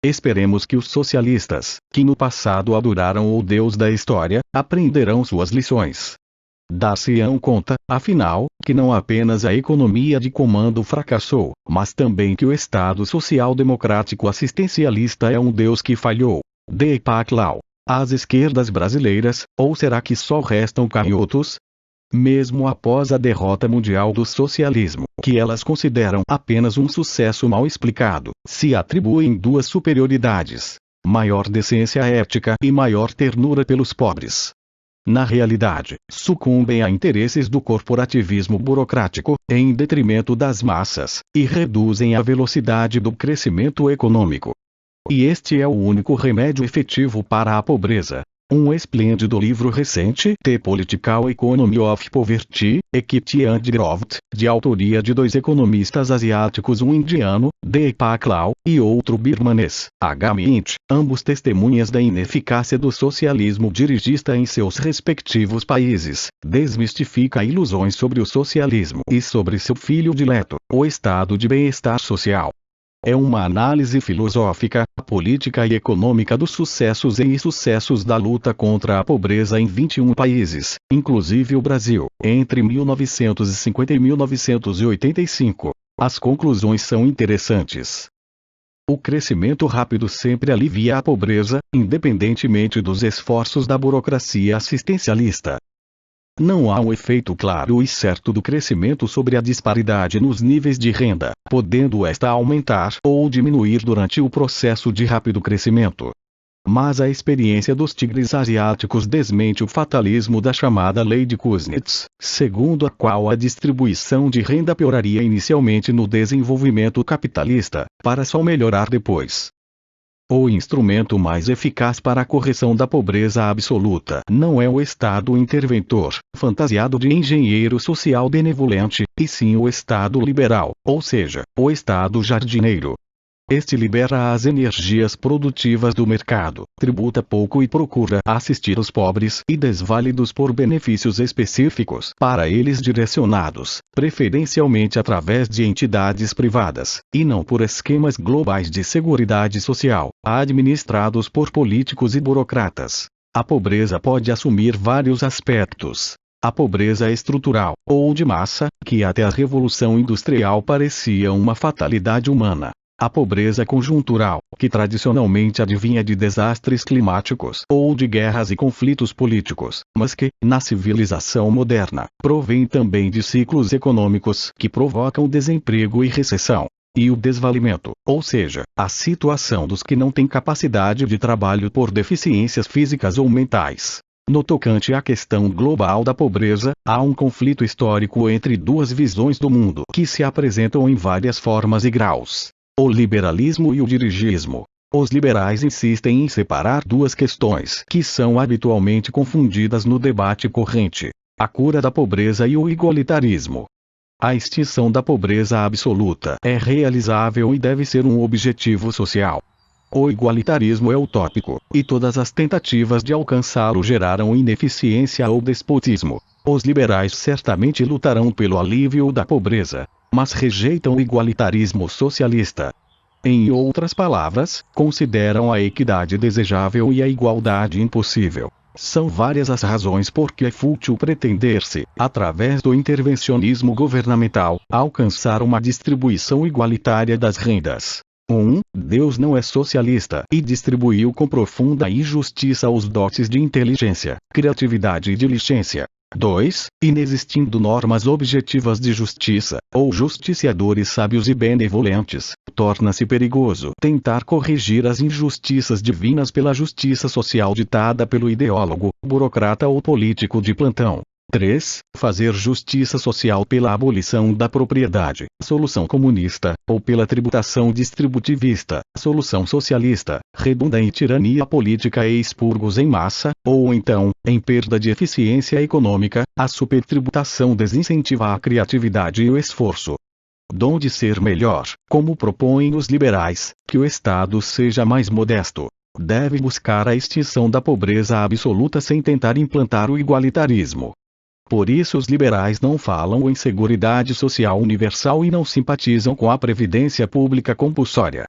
Esperemos que os socialistas, que no passado adoraram o Deus da história, aprenderão suas lições. Dar-se-ão conta, afinal, que não apenas a economia de comando fracassou, mas também que o Estado social-democrático assistencialista é um Deus que falhou. Deepak Lal. As esquerdas brasileiras, ou será que só restam canhotos? Mesmo após a derrota mundial do socialismo, que elas consideram apenas um sucesso mal explicado, se atribuem duas superioridades: maior decência ética e maior ternura pelos pobres. Na realidade, sucumbem a interesses do corporativismo burocrático, em detrimento das massas, e reduzem a velocidade do crescimento econômico. E este é o único remédio efetivo para a pobreza. Um esplêndido livro recente, The Political Economy of Poverty, Equity and Growth, de autoria de dois economistas asiáticos, um indiano, Deepak Lal, e outro birmanês, H. Mint, ambos testemunhas da ineficácia do socialismo dirigista em seus respectivos países, desmistifica ilusões sobre o socialismo e sobre seu filho dileto, o estado de bem-estar social. É uma análise filosófica, política e econômica dos sucessos e insucessos da luta contra a pobreza em 21 países, inclusive o Brasil, entre 1950 e 1985. As conclusões são interessantes. O crescimento rápido sempre alivia a pobreza, independentemente dos esforços da burocracia assistencialista. Não há um efeito claro e certo do crescimento sobre a disparidade nos níveis de renda, podendo esta aumentar ou diminuir durante o processo de rápido crescimento. Mas a experiência dos tigres asiáticos desmente o fatalismo da chamada lei de Kuznets, segundo a qual a distribuição de renda pioraria inicialmente no desenvolvimento capitalista, para só melhorar depois. O instrumento mais eficaz para a correção da pobreza absoluta não é o Estado interventor, fantasiado de engenheiro social benevolente, e sim o Estado liberal, ou seja, o Estado jardineiro. Este libera as energias produtivas do mercado, tributa pouco e procura assistir os pobres e desválidos por benefícios específicos para eles direcionados, preferencialmente através de entidades privadas, e não por esquemas globais de seguridade social, administrados por políticos e burocratas. A pobreza pode assumir vários aspectos. A pobreza estrutural, ou de massa, que até a Revolução Industrial parecia uma fatalidade humana. A pobreza conjuntural, que tradicionalmente advinha de desastres climáticos ou de guerras e conflitos políticos, mas que, na civilização moderna, provém também de ciclos econômicos que provocam desemprego e recessão. E o desvalimento, ou seja, a situação dos que não têm capacidade de trabalho por deficiências físicas ou mentais. No tocante à questão global da pobreza, há um conflito histórico entre duas visões do mundo que se apresentam em várias formas e graus. O liberalismo e o dirigismo. Os liberais insistem em separar duas questões que são habitualmente confundidas no debate corrente: a cura da pobreza e o igualitarismo. A extinção da pobreza absoluta é realizável e deve ser um objetivo social. O igualitarismo é utópico, e todas as tentativas de alcançá-lo geraram ineficiência ou despotismo. Os liberais certamente lutarão pelo alívio da pobreza, mas rejeitam o igualitarismo socialista. Em outras palavras, consideram a equidade desejável e a igualdade impossível. São várias as razões por que é fútil pretender-se, através do intervencionismo governamental, alcançar uma distribuição igualitária das rendas. 1. Deus não é socialista e distribuiu com profunda injustiça os dotes de inteligência, criatividade e diligência. 2. Inexistindo normas objetivas de justiça, ou justiciadores sábios e benevolentes, torna-se perigoso tentar corrigir as injustiças divinas pela justiça social ditada pelo ideólogo, burocrata ou político de plantão. 3. Fazer justiça social pela abolição da propriedade, solução comunista, ou pela tributação distributivista, solução socialista, redunda em tirania política e expurgos em massa, ou então, em perda de eficiência econômica, a supertributação desincentiva a criatividade e o esforço. Donde ser melhor, como propõem os liberais, que o Estado seja mais modesto. Deve buscar a extinção da pobreza absoluta sem tentar implantar o igualitarismo. Por isso os liberais não falam em seguridade social universal e não simpatizam com a previdência pública compulsória.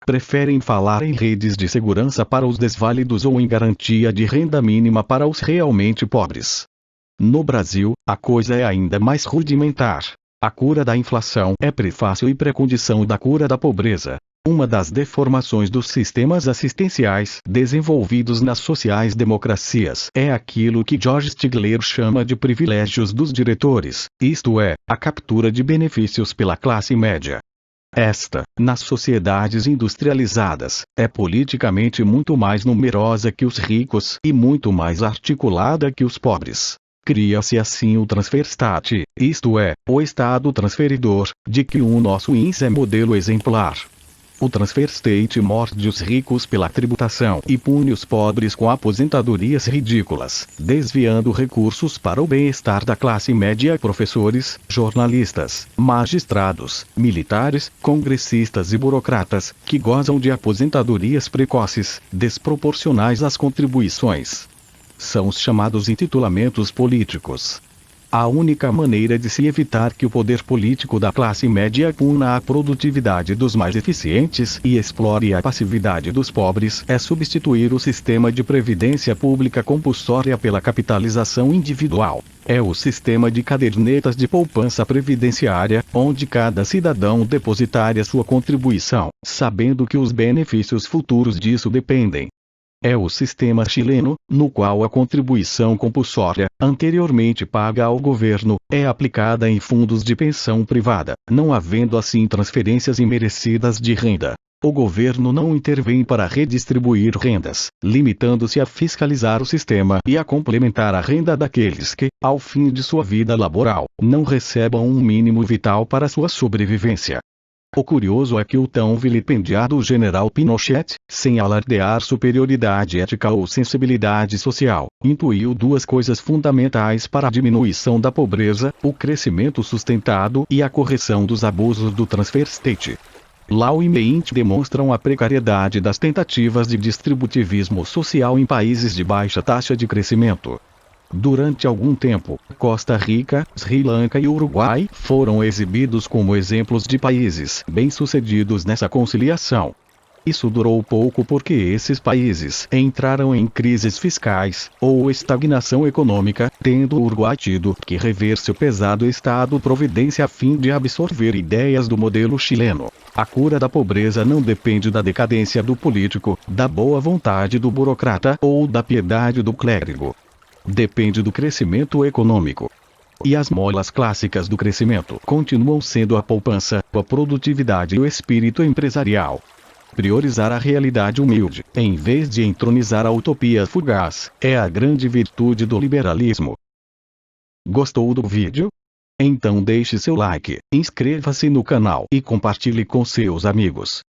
preferem falar em redes de segurança para os desvalidos ou em garantia de renda mínima para os realmente pobres. No Brasil, a coisa é ainda mais rudimentar. A cura da inflação é prefácio e precondição da cura da pobreza. Uma das deformações dos sistemas assistenciais desenvolvidos nas sociais-democracias é aquilo que George Stigler chama de privilégios dos diretores, isto é, a captura de benefícios pela classe média. Esta, nas sociedades industrializadas, é politicamente muito mais numerosa que os ricos e muito mais articulada que os pobres. Cria-se assim o transferstate, isto é, o Estado transferidor, de que o nosso índice é modelo exemplar. O transfer state morde os ricos pela tributação e pune os pobres com aposentadorias ridículas, desviando recursos para o bem-estar da classe média, professores, jornalistas, magistrados, militares, congressistas e burocratas, que gozam de aposentadorias precoces, desproporcionais às contribuições. São os chamados intitulamentos políticos. A única maneira de se evitar que o poder político da classe média puna a produtividade dos mais eficientes e explore a passividade dos pobres é substituir o sistema de previdência pública compulsória pela capitalização individual. É o sistema de cadernetas de poupança previdenciária, onde cada cidadão depositária sua contribuição, sabendo que os benefícios futuros disso dependem. É o sistema chileno, no qual a contribuição compulsória, anteriormente paga ao governo, é aplicada em fundos de pensão privada, não havendo assim transferências imerecidas de renda. O governo não intervém para redistribuir rendas, limitando-se a fiscalizar o sistema e a complementar a renda daqueles que, ao fim de sua vida laboral, não recebam um mínimo vital para sua sobrevivência. O curioso é que o tão vilipendiado general Pinochet, sem alardear superioridade ética ou sensibilidade social, intuiu duas coisas fundamentais para a diminuição da pobreza: o crescimento sustentado e a correção dos abusos do transfer state. Lau e Meint demonstram a precariedade das tentativas de distributivismo social em países de baixa taxa de crescimento. Durante algum tempo, Costa Rica, Sri Lanka e Uruguai foram exibidos como exemplos de países bem-sucedidos nessa conciliação. Isso durou pouco porque esses países entraram em crises fiscais, ou estagnação econômica, tendo o Uruguai tido que rever seu pesado Estado-providência a fim de absorver ideias do modelo chileno. A cura da pobreza não depende da decadência do político, da boa vontade do burocrata ou da piedade do clérigo. Depende do crescimento econômico. E as molas clássicas do crescimento continuam sendo a poupança, a produtividade e o espírito empresarial. Priorizar a realidade humilde, em vez de entronizar a utopia fugaz, é a grande virtude do liberalismo. Gostou do vídeo? Então deixe seu like, inscreva-se no canal e compartilhe com seus amigos.